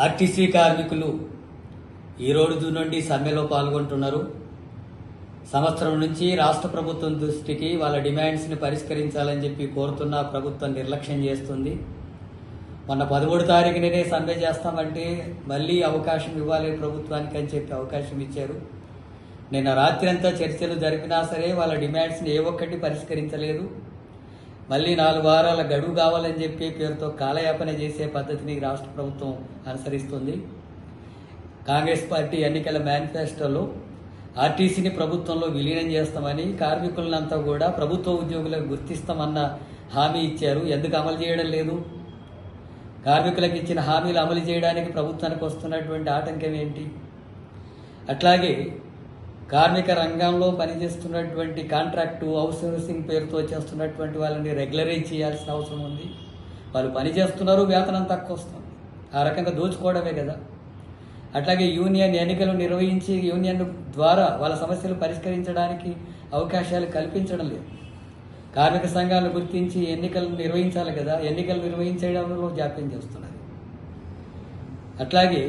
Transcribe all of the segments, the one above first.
RTC కార్మికులు ఈ రోజు నుండి సమ్మెలో పాల్గొంటున్నారు. సంవత్సరం నుంచి రాష్ట్ర ప్రభుత్వం దృష్టికి వాళ్ళ డిమాండ్స్ని పరిష్కరించాలని చెప్పి కోరుతున్న ప్రభుత్వం నిర్లక్ష్యం చేస్తుంది. మొన్న 13 తారీఖునే సమ్మె చేస్తామంటే మళ్ళీ అవకాశం ఇవ్వాలి ప్రభుత్వానికి అని చెప్పి అవకాశం ఇచ్చారు. నిన్న రాత్రి అంతా చర్చలు జరిపినా సరే వాళ్ళ డిమాండ్స్ని ఏ ఒక్కటి పరిష్కరించలేదు. మళ్ళీ 4 వారాల గడువు కావాలని చెప్పి పేరుతో కాలయాపన చేసే పద్ధతిని రాష్ట్ర ప్రభుత్వం అనుసరిస్తుంది. కాంగ్రెస్ పార్టీ ఎన్నికల మేనిఫెస్టోలో ఆర్టీసీని ప్రభుత్వంలో విలీనం చేస్తామని, కార్మికులంతా కూడా ప్రభుత్వ ఉద్యోగులకు గుర్తిస్తామన్న హామీ ఇచ్చారు. ఎందుకు అమలు చేయడం లేదు? కార్మికులకు ఇచ్చిన హామీలు అమలు చేయడానికి ప్రభుత్వానికి వస్తున్నటువంటి ఆటంకం ఏంటి? అట్లాగే కార్మిక రంగంలో పనిచేస్తున్నటువంటి కాంట్రాక్టు అవుట్సోర్సింగ్ పేరుతో చేస్తున్నటువంటి వాళ్ళని రెగ్యులరైజ్ చేయాల్సిన అవసరం ఉంది. వాళ్ళు పనిచేస్తున్నారు, వేతనం తక్కువ వస్తుంది. ఆ రకంగా దోచుకోవడమే కదా. అట్లాగే యూనియన్ ఎన్నికలు నిర్వహించి యూనియన్ ద్వారా వాళ్ళ సమస్యలు పరిష్కరించడానికి అవకాశాలు కల్పించడం లేదు. కార్మిక సంఘాలను గుర్తించి ఎన్నికలు నిర్వహించాలి కదా. ఎన్నికలు నిర్వహించడంలో జాప్యం చేస్తున్నారు. అట్లాగే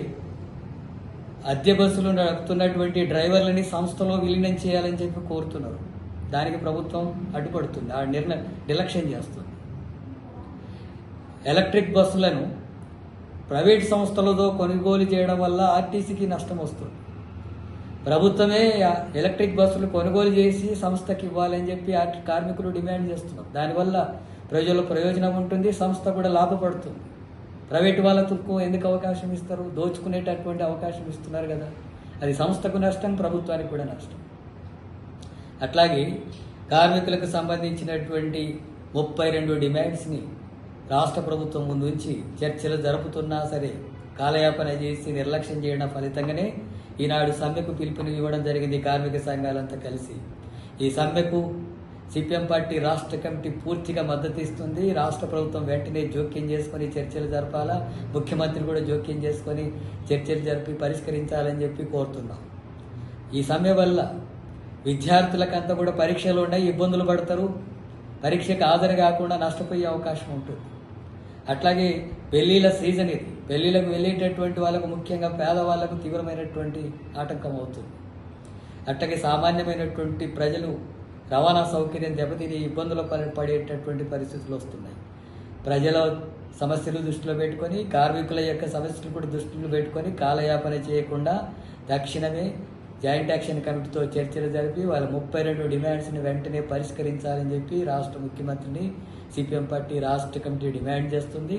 అద్దె బస్సులు నడుపుతున్నటువంటి డ్రైవర్లని సంస్థలో విలీనం చేయాలని చెప్పి కోరుతున్నారు. దానికి ప్రభుత్వం అడ్డుపడుతుంది, ఆ నిర్లక్ష్యం చేస్తుంది. ఎలక్ట్రిక్ బస్సులను ప్రైవేట్ సంస్థలతో కొనుగోలు చేయడం వల్ల ఆర్టీసీకి నష్టం వస్తుంది. ప్రభుత్వమే ఎలక్ట్రిక్ బస్సులు కొనుగోలు చేసి సంస్థకి ఇవ్వాలని చెప్పి కార్మికులు డిమాండ్ చేస్తున్నారు. దానివల్ల ప్రజలకు ప్రయోజనం ఉంటుంది, సంస్థ కూడా లాభపడుతుంది. ప్రైవేట్ వాళ్ళకు ఎందుకు అవకాశం ఇస్తారు? దోచుకునేటటువంటి అవకాశం ఇస్తున్నారు కదా. అది సంస్థకు నష్టం, ప్రభుత్వానికి కూడా నష్టం. అట్లాగే కార్మికులకు సంబంధించినటువంటి 32 డిమాండ్స్ని రాష్ట్ర ప్రభుత్వం ముందు ఉంచి చర్చలు జరుపుతున్నా సరే కాలయాపన చేసి నిర్లక్ష్యం చేయడం ఫలితంగానే ఈనాడు సమ్మెకు పిలుపుని ఇవ్వడం జరిగింది. కార్మిక సంఘాలంతా కలిసి ఈ సమ్మెకు సిపిఎం పార్టీ రాష్ట్ర కమిటీ పూర్తిగా మద్దతు ఇస్తుంది. రాష్ట్ర ప్రభుత్వం వెంటనే జోక్యం చేసుకుని చర్చలు జరపాలా, ముఖ్యమంత్రి కూడా జోక్యం చేసుకొని చర్చలు జరిపి పరిష్కరించాలని చెప్పి కోరుతున్నాం. ఈ సమ్మె వల్ల విద్యార్థులకంతా కూడా పరీక్షలు ఉన్నాయి, ఇబ్బందులు పడతారు. పరీక్షకు హాజరు కాకుండా నష్టపోయే అవకాశం ఉంటుంది. అట్లాగే పెళ్లిళ్ళ సీజన్ ఇది. పెళ్లిళ్ళకు వెళ్ళేటటువంటి వాళ్ళకు, ముఖ్యంగా పేదవాళ్లకు తీవ్రమైనటువంటి ఆటంకం అవుతుంది. అట్లాగే సామాన్యమైనటువంటి ప్రజలు రవాణా సౌకర్యం దెబ్బతిని ఇబ్బందులు పడేటటువంటి పరిస్థితులు వస్తున్నాయి. ప్రజల సమస్యలు దృష్టిలో పెట్టుకొని, కార్మికుల యొక్క సమస్యలు కూడా దృష్టిలో పెట్టుకొని కాలయాపన చేయకుండా తక్షణమే జాయింట్ యాక్షన్ కమిటీతో చర్చలు జరిపి వాళ్ళ 32 డిమాండ్స్ని వెంటనే పరిష్కరించాలని చెప్పి రాష్ట్ర ముఖ్యమంత్రిని సిపిఎం పార్టీ రాష్ట్ర కమిటీ డిమాండ్ చేస్తుంది.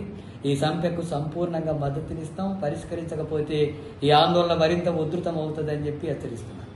ఈ సమ్మెకు సంపూర్ణంగా మద్దతునిస్తాం. పరిష్కరించకపోతే ఈ ఆందోళన మరింత ఉధృతం అవుతుందని చెప్పి హెచ్చరిస్తున్నాం.